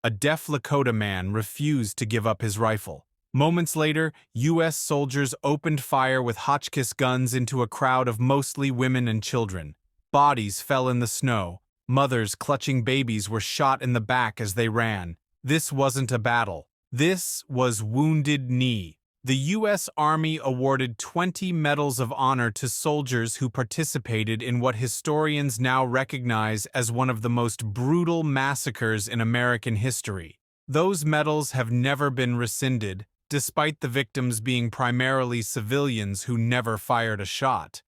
A deaf Lakota man refused to give up his rifle. Moments later, U.S. soldiers opened fire with Hotchkiss guns into a crowd of mostly women and children. Bodies fell in the snow. Mothers clutching babies were shot in the back as they ran. This wasn't a battle. This was Wounded Knee. The U.S. Army awarded 20 medals of honor to soldiers who participated in what historians now recognize as one of the most brutal massacres in American history. Those medals have never been rescinded, despite the victims being primarily civilians who never fired a shot.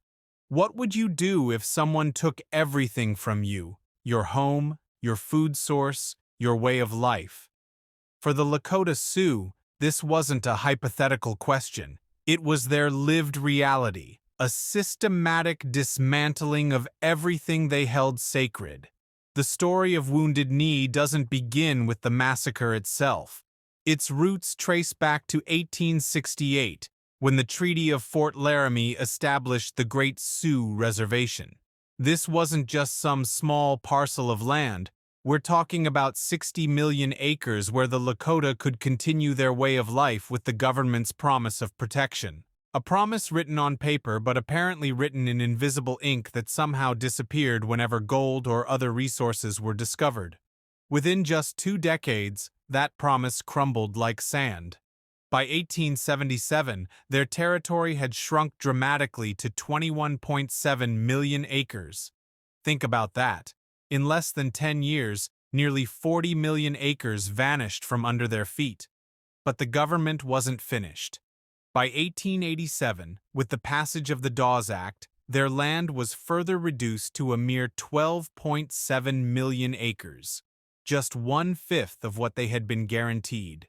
What would you do if someone took everything from you? Your home, your food source, your way of life? For the Lakota Sioux, this wasn't a hypothetical question. It was their lived reality, a systematic dismantling of everything they held sacred. The story of Wounded Knee doesn't begin with the massacre itself. Its roots trace back to 1868, when the Treaty of Fort Laramie established the Great Sioux Reservation. This wasn't just some small parcel of land. We're talking about 60 million acres where the Lakota could continue their way of life with the government's promise of protection. A promise written on paper but apparently written in invisible ink that somehow disappeared whenever gold or other resources were discovered. Within just 2 decades, that promise crumbled like sand. By 1877, their territory had shrunk dramatically to 21.7 million acres. Think about that. In less than 10 years, nearly 40 million acres vanished from under their feet. But the government wasn't finished. By 1887, with the passage of the Dawes Act, their land was further reduced to a mere 12.7 million acres, just 1/5 of what they had been guaranteed.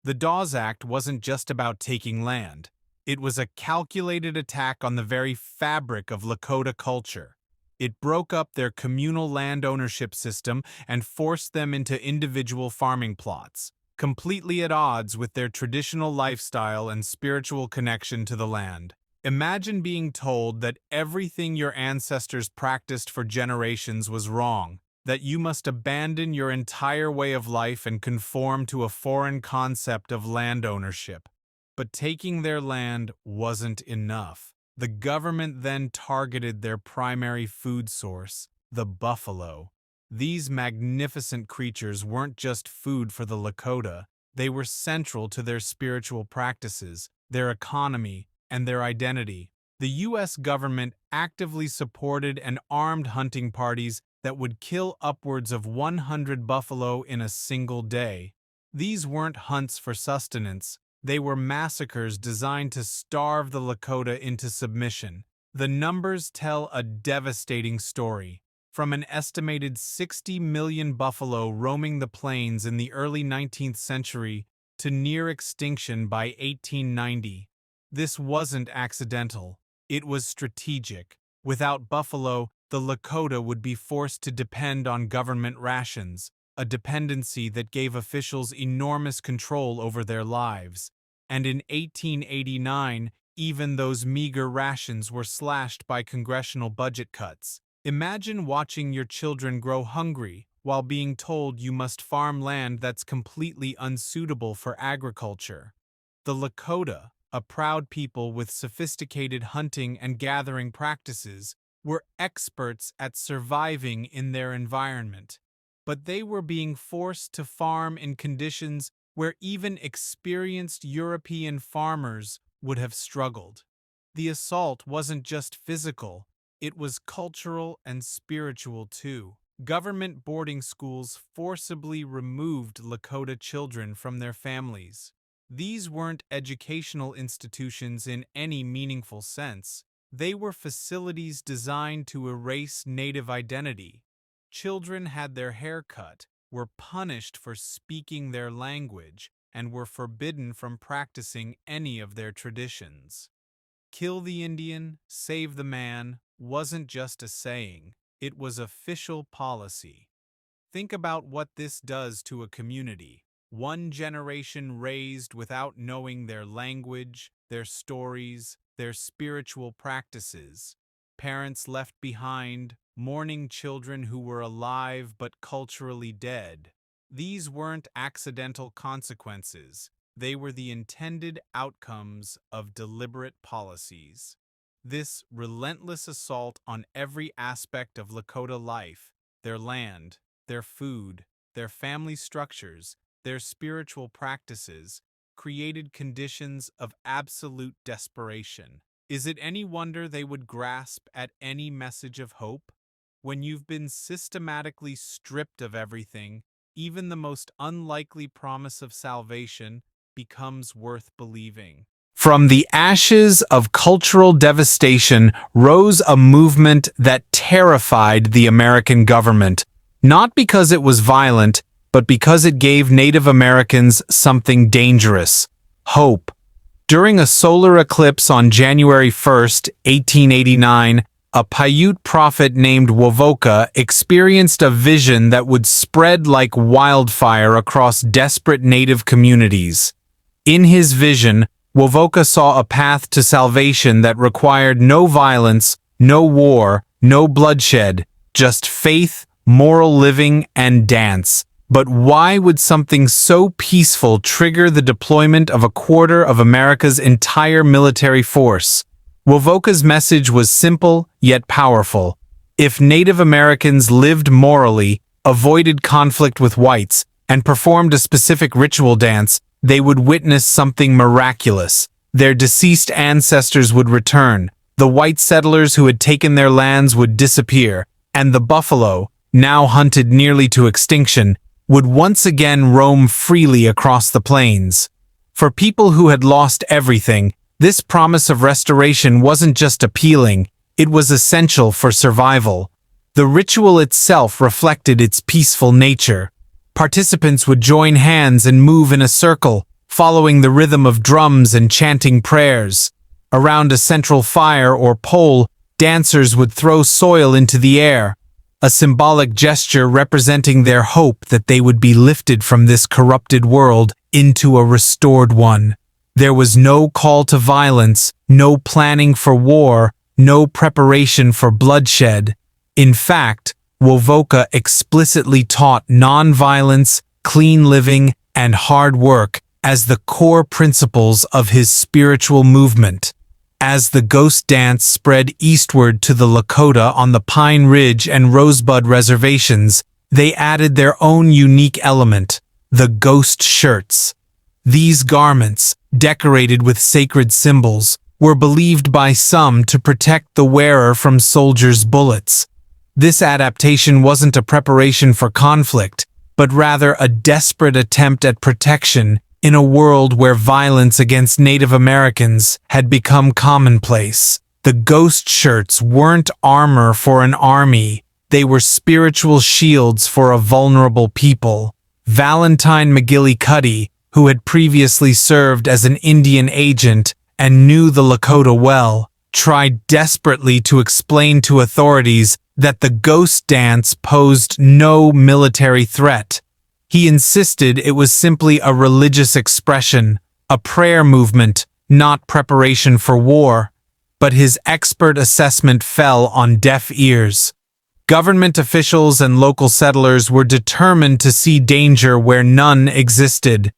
The Dawes Act wasn't just about taking land. It was a calculated attack on the very fabric of Lakota culture. It broke up their communal land ownership system and forced them into individual farming plots, completely at odds with their traditional lifestyle and spiritual connection to the land. Imagine being told that everything your ancestors practiced for generations was wrong, that you must abandon your entire way of life and conform to a foreign concept of land ownership. But taking their land wasn't enough. The government then targeted their primary food source, the buffalo. These magnificent creatures weren't just food for the Lakota, they were central to their spiritual practices, their economy, and their identity. The U.S. government actively supported and armed hunting parties that would kill upwards of 100 buffalo in a single day. These weren't hunts for sustenance. They were massacres designed to starve the Lakota into submission. The numbers tell a devastating story. From an estimated 60 million buffalo roaming the plains in the early 19th century to near extinction by 1890. This wasn't accidental. It was strategic. Without buffalo, the Lakota would be forced to depend on government rations, a dependency that gave officials enormous control over their lives. And in 1889, even those meager rations were slashed by congressional budget cuts. Imagine watching your children grow hungry while being told you must farm land that's completely unsuitable for agriculture. The Lakota, a proud people with sophisticated hunting and gathering practices, were experts at surviving in their environment. But they were being forced to farm in conditions where even experienced European farmers would have struggled. The assault wasn't just physical, it was cultural and spiritual too. Government boarding schools forcibly removed Lakota children from their families. These weren't educational institutions in any meaningful sense. They were facilities designed to erase Native identity. Children had their hair cut, were punished for speaking their language, and were forbidden from practicing any of their traditions. Kill the Indian, save the man wasn't just a saying, it was official policy. Think about what this does to a community. One generation raised without knowing their language, their stories, their spiritual practices. Parents left behind, mourning children who were alive but culturally dead. These weren't accidental consequences. They were the intended outcomes of deliberate policies. This relentless assault on every aspect of Lakota life, their land, their food, their family structures, their spiritual practices, created conditions of absolute desperation. Is it any wonder they would grasp at any message of hope? When you've been systematically stripped of everything, even the most unlikely promise of salvation becomes worth believing. From the ashes of cultural devastation rose a movement that terrified the American government, not because it was violent, but because it gave Native Americans something dangerous: hope. During a solar eclipse on January 1st, 1889, a Paiute prophet named Wovoka experienced a vision that would spread like wildfire across desperate Native communities. In his vision, Wovoka saw a path to salvation that required no violence, no war, no bloodshed, just faith, moral living, and dance. But why would something so peaceful trigger the deployment of a quarter of America's entire military force? Wovoka's message was simple yet powerful. If Native Americans lived morally, avoided conflict with whites, and performed a specific ritual dance, they would witness something miraculous. Their deceased ancestors would return, the white settlers who had taken their lands would disappear, and the buffalo, now hunted nearly to extinction, would once again roam freely across the plains. For people who had lost everything, this promise of restoration wasn't just appealing, it was essential for survival. The ritual itself reflected its peaceful nature. Participants would join hands and move in a circle, following the rhythm of drums and chanting prayers. Around a central fire or pole, dancers would throw soil into the air, a symbolic gesture representing their hope that they would be lifted from this corrupted world into a restored one. There was no call to violence, no planning for war, no preparation for bloodshed. In fact, Wovoka explicitly taught nonviolence, clean living, and hard work as the core principles of his spiritual movement. As the ghost dance spread eastward to the Lakota on the Pine Ridge and Rosebud reservations, they added their own unique element: the ghost shirts. These garments, decorated with sacred symbols, were believed by some to protect the wearer from soldiers' bullets. This adaptation wasn't a preparation for conflict, but rather a desperate attempt at protection in a world where violence against Native Americans had become commonplace. The ghost shirts weren't armor for an army, they were spiritual shields for a vulnerable people. Valentine McGillicuddy, who had previously served as an Indian agent and knew the Lakota well, tried desperately to explain to authorities that the ghost dance posed no military threat. He insisted it was simply a religious expression, a prayer movement, not preparation for war. But his expert assessment fell on deaf ears. Government officials and local settlers were determined to see danger where none existed.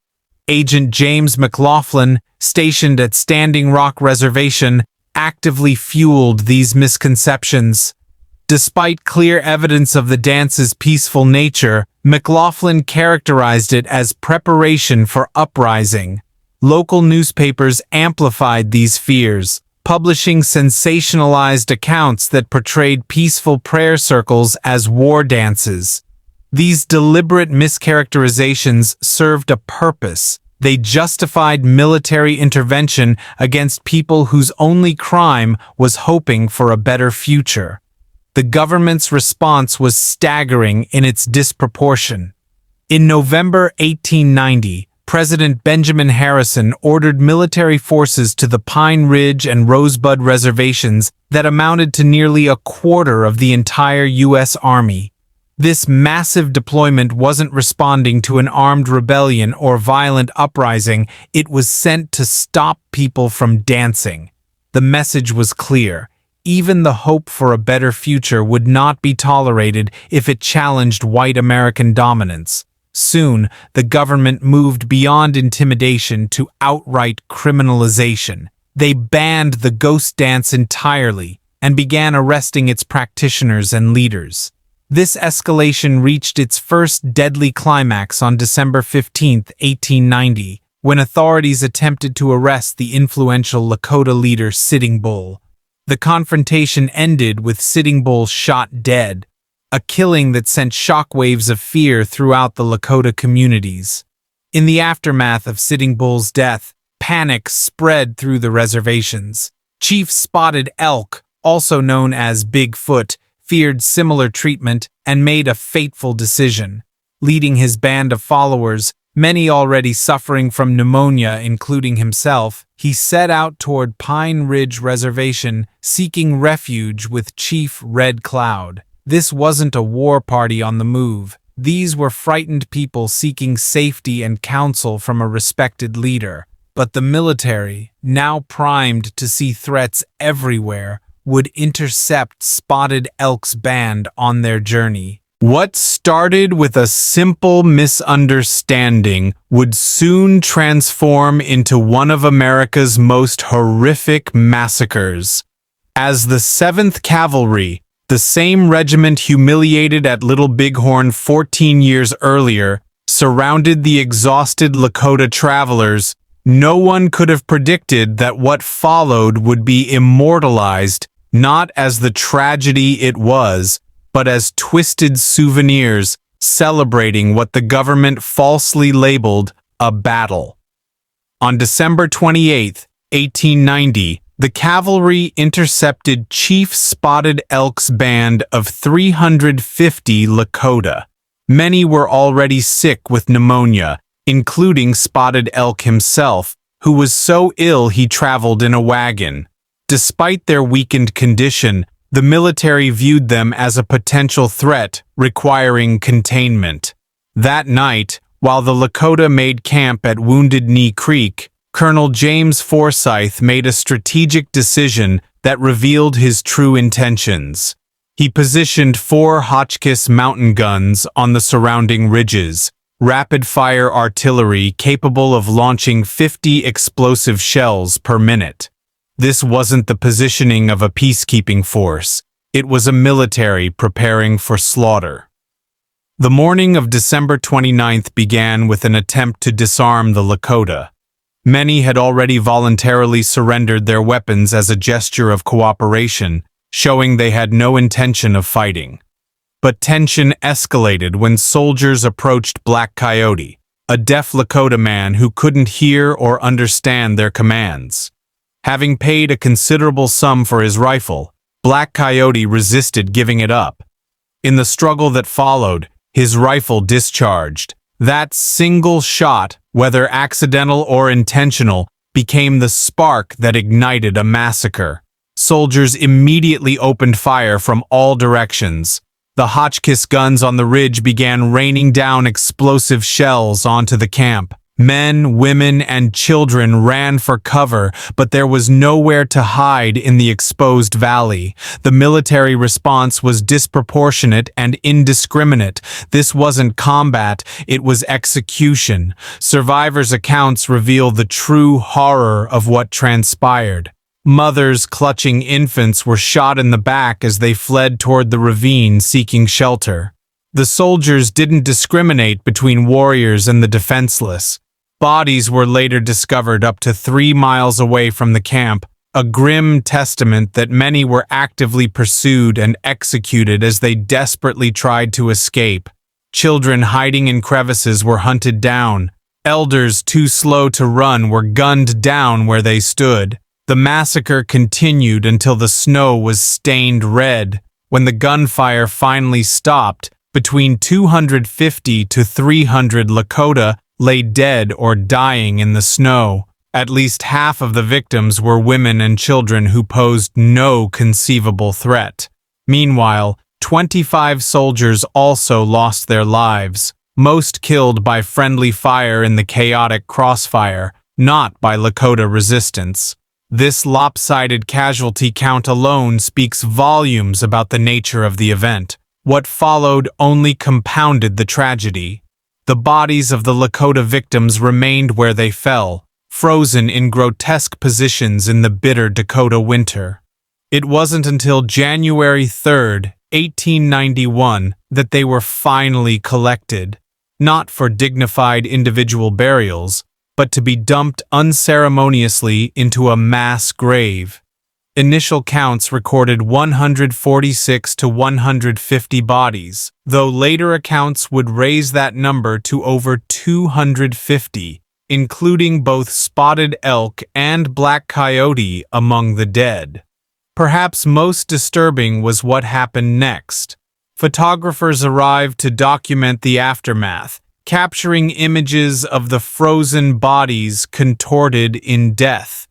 Agent James McLaughlin, stationed at Standing Rock Reservation, actively fueled these misconceptions. Despite clear evidence of the dance's peaceful nature, McLaughlin characterized it as preparation for uprising. Local newspapers amplified these fears, publishing sensationalized accounts that portrayed peaceful prayer circles as war dances. These deliberate mischaracterizations served a purpose. They justified military intervention against people whose only crime was hoping for a better future. The government's response was staggering in its disproportion. In November 1890, President Benjamin Harrison ordered military forces to the Pine Ridge and Rosebud reservations that amounted to nearly a quarter of the entire U.S. Army. This massive deployment wasn't responding to an armed rebellion or violent uprising, it was sent to stop people from dancing. The message was clear. Even the hope for a better future would not be tolerated if it challenged white American dominance. Soon, the government moved beyond intimidation to outright criminalization. They banned the ghost dance entirely and began arresting its practitioners and leaders. This escalation reached its first deadly climax on December 15, 1890, when authorities attempted to arrest the influential Lakota leader Sitting Bull. The confrontation ended with Sitting Bull shot dead, a killing that sent shockwaves of fear throughout the Lakota communities. In the aftermath of Sitting Bull's death, panic spread through the reservations. Chief Spotted Elk, also known as Bigfoot, feared similar treatment and made a fateful decision. Leading his band of followers, many already suffering from pneumonia including himself, he set out toward Pine Ridge Reservation, seeking refuge with Chief Red Cloud. This wasn't a war party on the move. These were frightened people seeking safety and counsel from a respected leader. But the military, now primed to see threats everywhere, would intercept Spotted Elk's band on their journey. What started with a simple misunderstanding would soon transform into one of America's most horrific massacres. As the 7th Cavalry, the same regiment humiliated at Little Bighorn 14 years earlier, surrounded the exhausted Lakota travelers, no one could have predicted that what followed would be immortalized not as the tragedy it was, but as twisted souvenirs celebrating what the government falsely labeled a battle. On December 28, 1890, the cavalry intercepted Chief Spotted Elk's band of 350 Lakota. Many were already sick with pneumonia, including Spotted Elk himself, who was so ill he traveled in a wagon. Despite their weakened condition, the military viewed them as a potential threat requiring containment. That night, while the Lakota made camp at Wounded Knee Creek, Colonel James Forsyth made a strategic decision that revealed his true intentions. He positioned 4 Hotchkiss mountain guns on the surrounding ridges, rapid-fire artillery capable of launching 50 explosive shells per minute. This wasn't the positioning of a peacekeeping force. It was a military preparing for slaughter. The morning of December 29th began with an attempt to disarm the Lakota. Many had already voluntarily surrendered their weapons as a gesture of cooperation, showing they had no intention of fighting. But tension escalated when soldiers approached Black Coyote, a deaf Lakota man who couldn't hear or understand their commands. Having paid a considerable sum for his rifle, Black Coyote resisted giving it up. In the struggle that followed, his rifle discharged. That single shot, whether accidental or intentional, became the spark that ignited a massacre. Soldiers immediately opened fire from all directions. The Hotchkiss guns on the ridge began raining down explosive shells onto the camp. Men, women, and children ran for cover, but there was nowhere to hide in the exposed valley. The military response was disproportionate and indiscriminate. This wasn't combat, it was execution. Survivors' accounts reveal the true horror of what transpired. Mothers clutching infants were shot in the back as they fled toward the ravine seeking shelter. The soldiers didn't discriminate between warriors and the defenseless. Bodies were later discovered up to 3 miles away from the camp, a grim testament that many were actively pursued and executed as they desperately tried to escape. Children hiding in crevices were hunted down. Elders too slow to run were gunned down where they stood. The massacre continued until the snow was stained red. When the gunfire finally stopped, between 250 to 300 Lakota lay dead or dying in the snow. At least half of the victims were women and children who posed no conceivable threat. Meanwhile, 25 soldiers also lost their lives, most killed by friendly fire in the chaotic crossfire, not by Lakota resistance. This lopsided casualty count alone speaks volumes about the nature of the event. What followed only compounded the tragedy. The bodies of the Lakota victims remained where they fell, frozen in grotesque positions in the bitter Dakota winter. It wasn't until January 3, 1891, that they were finally collected, not for dignified individual burials, but to be dumped unceremoniously into a mass grave. Initial counts recorded 146 to 150 bodies, though later accounts would raise that number to over 250, including both spotted elk and black coyote among the dead. Perhaps most disturbing was what happened next. Photographers arrived to document the aftermath, capturing images of the frozen bodies contorted in death.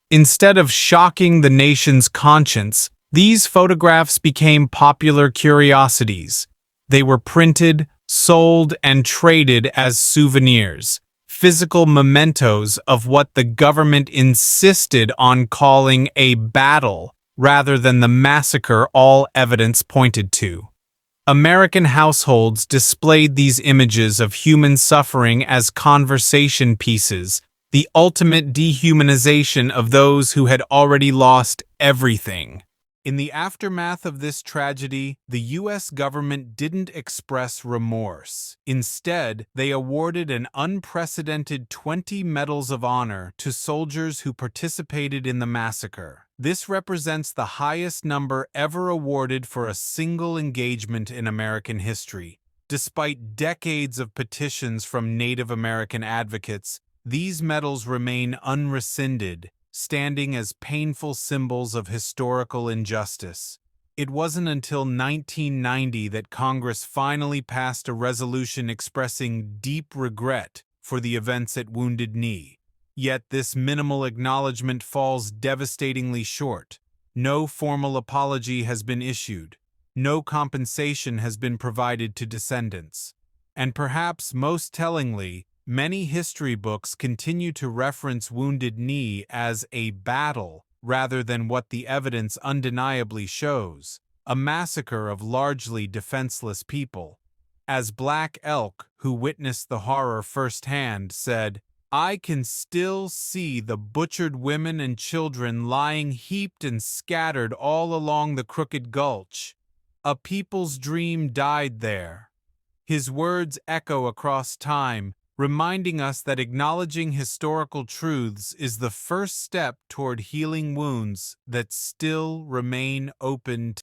Instead of shocking the nation's conscience, these photographs became popular curiosities. They were printed, sold, and traded as souvenirs, physical mementos of what the government insisted on calling a battle rather than the massacre all evidence pointed to. American households displayed these images of human suffering as conversation pieces, the ultimate dehumanization of those who had already lost everything. In the aftermath of this tragedy, the U.S. government didn't express remorse. Instead, they awarded an unprecedented 20 Medals of Honor to soldiers who participated in the massacre. This represents the highest number ever awarded for a single engagement in American history. Despite decades of petitions from Native American advocates, these medals remain unrescinded, standing as painful symbols of historical injustice. It wasn't until 1990 that Congress finally passed a resolution expressing deep regret for the events at Wounded Knee. Yet this minimal acknowledgement falls devastatingly short. No formal apology has been issued. No compensation has been provided to descendants. And perhaps most tellingly, many history books continue to reference Wounded Knee as a battle rather than what the evidence undeniably shows, a massacre of largely defenseless people. As Black Elk, who witnessed the horror firsthand, said, "I can still see the butchered women and children lying heaped and scattered all along the Crooked Gulch. A people's dream died there." His words echo across time, reminding us that acknowledging historical truths is the first step toward healing wounds that still remain open